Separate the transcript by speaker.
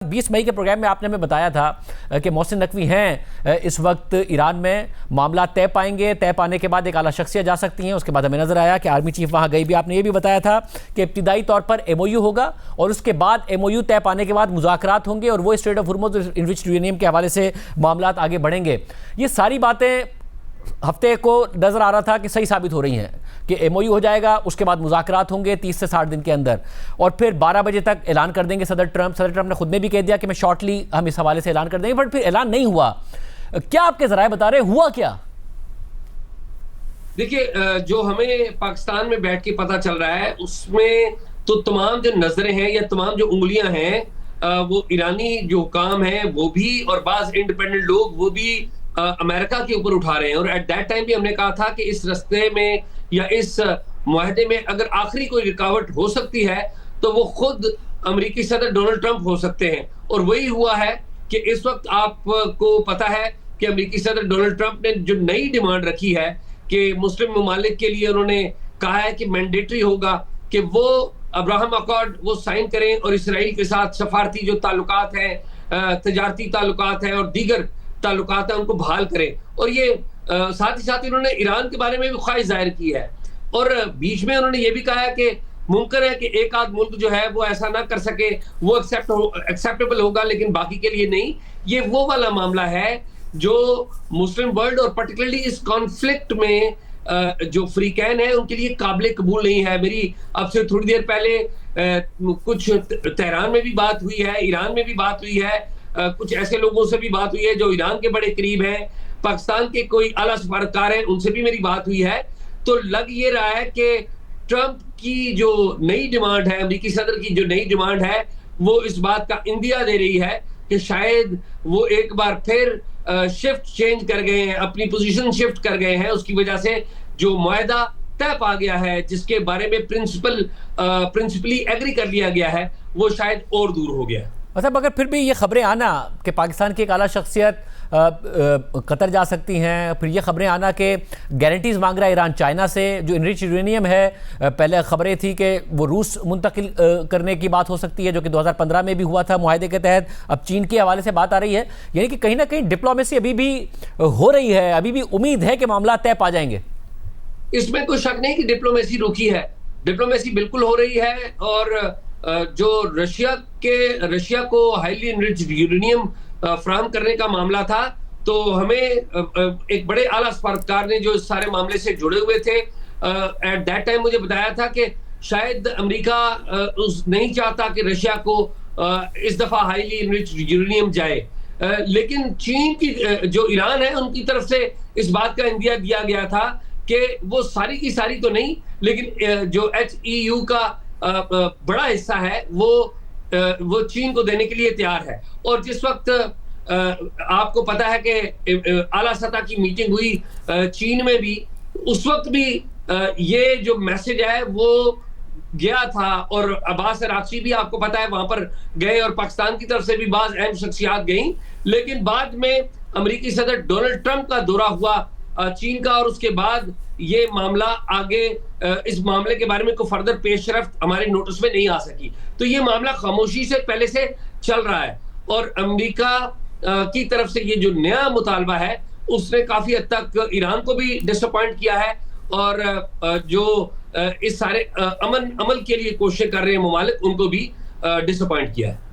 Speaker 1: 20 मई के प्रोग्राम में आपने हमें बताया था कि मोहसिन नकवी हैं इस वक्त ईरान में, मामला तय पाएंगे, तय पाने के बाद एक आला शख्सियत जा सकती हैं। उसके बाद हमें नजर आया कि आर्मी चीफ वहां गई भी। आपने ये भी बताया था कि इब्तिदाई तौर पर एमओयू होगा और उसके बाद एमओयू तय पाने के बाद मुज़ाकरात होंगे और वो straight of Hormuz enriched uranium के हवाले से मामला आगे बढ़ेंगे। ये सारी बातें हफ्ते को नजर आ रहा था कि सही साबित हो रही हैं कि एमओयू हो जाएगा, उसके बाद मुज़ाकरात होंगे 30 से 60 दिन के अंदर और फिर 12 बजे तक ऐलान कर देंगे सदर ट्रंप ने खुद ने भी कह दिया कि मैं शॉर्टली हम इस हवाले से ऐलान कर देंगे, बट फिर ऐलान नहीं हुआ। क्या आपके ज़राए बता रहे, हुआ क्या?
Speaker 2: देखिए, जो हमें पाकिस्तान में बैठ के पता चल रहा है उसमें तो तमाम जो नजरें हैं या तमाम जो उंगलियां हैं, वो ईरानी जो हुकाम है वो भी और बाज इंडिपेंडेंट लोग वो भी अमेरिका के ऊपर उठा रहे हैं। और एट दैट टाइम भी हमने कहा था कि इस रास्ते में या इस मुआहदे में अगर आखिरी कोई रुकावट हो सकती है तो वो खुद अमेरिकी सदर डोनाल्ड ट्रंप हो सकते हैं। और वही हुआ है कि इस वक्त आपको पता है कि अमेरिकी सदर डोनाल्ड ट्रंप ने जो नई डिमांड रखी है कि मुस्लिम ममालिक के लिए उन्होंने कहा है कि मैंडेटरी होगा कि वो अब्राहम अकॉर्ड वो साइन करें और इसराइल के साथ सफारती जो ताल्लुकात हैं, तजारती ताल्लुकात हैं और दीगर ताल्लुकात हैं उनको बहाल करें। और ये साथ ही साथ इन्होंने ईरान के बारे में भी ख्वाहिश जाहिर की है और बीच में उन्होंने ये भी कहा है कि मुमकिन है कि एक आध मुल्क जो है वो ऐसा ना कर सके, वो एक्सेप्टेबल होगा लेकिन बाकी के लिए नहीं। ये वो वाला मामला है जो मुस्लिम वर्ल्ड और पर्टिकुलरली इस कॉन्फ्लिक्ट में जो फ्रीकैन है उनके लिए काबिल कबूल नहीं है। मेरी आपसे थोड़ी देर पहले कुछ तेहरान में भी बात हुई है, ईरान में भी बात हुई है, कुछ ऐसे लोगों से भी बात हुई है जो ईरान के बड़े करीब हैं, पाकिस्तान के कोई आला सफारतकार हैं, उनसे भी मेरी बात हुई है। तो लग ये रहा है कि ट्रंप की जो नई डिमांड है, अमेरिकी सदर की जो नई डिमांड है, वो इस बात का इंदिया दे रही है कि शायद वो एक बार फिर शिफ्ट चेंज कर गए हैं, अपनी पोजीशन शिफ्ट कर गए हैं। उसकी वजह से जो मुआहदा तय पा गया है, जिसके बारे में प्रिंसिपली एग्री कर लिया गया है, वो शायद और दूर हो गया है।
Speaker 1: मतलब अगर फिर भी ये खबरें आना कि पाकिस्तान की एक आला शख्सियत कतर जा सकती हैं, फिर ये खबरें आना कि गारंटीज मांग रहा है ईरान चाइना से, जो इनरिच यूरेनियम है पहले खबरें थी कि वो रूस मुंतकिल करने की बात हो सकती है, जो कि 2015 में भी हुआ था मुआहदे के तहत। अब चीन के हवाले से बात आ रही है, यानी कि कहीं ना कहीं डिप्लोमेसी अभी भी हो रही है, अभी भी उम्मीद है कि मामला तय पा जाएंगे।
Speaker 2: इसमें कोई शक नहीं कि डिप्लोमेसी रुकी है, डिप्लोमेसी बिल्कुल हो रही है। और जो रशिया को हाईली एनरिच्ड यूरेनियम फराहम करने का मामला था, तो हमें एक बड़े आला सफारतकार ने जो इस सारे मामले से जुड़े हुए थे, एट दैट टाइम मुझे बताया था कि शायद अमेरिका नहीं चाहता कि रशिया को इस दफा हाईली एनरिच्ड यूरेनियम जाए, लेकिन चीन की जो ईरान है उनकी तरफ से इस बात का इंदिया दिया गया था कि वो सारी की सारी तो नहीं, लेकिन जो HEU का बड़ा हिस्सा है वो चीन को देने के लिए तैयार है। और जिस वक्त आपको पता है कि आला सतह की मीटिंग हुई चीन में भी, उस वक्त भी ये जो मैसेज है वो गया था और अब्बास अरागची भी आपको पता है वहां पर गए और पाकिस्तान की तरफ से भी बाज अहम शख्सियात गई। लेकिन बाद में अमेरिकी सदर डोनाल्ड ट्रंप का दौरा हुआ चीन का और उसके बाद ये मामला आगे, इस मामले के बारे में कोई फर्दर पेशरफ्त हमारे नोटिस में नहीं आ सकी। तो ये मामला खामोशी से पहले से चल रहा है और अमेरिका की तरफ से ये जो नया मुतालबा है उसने काफी हद तक ईरान को भी डिसअपॉइंट किया है और जो इस सारे अमल के लिए कोशिश कर रहे हैं ममालिक उनको भी डिसअपॉइंट किया है।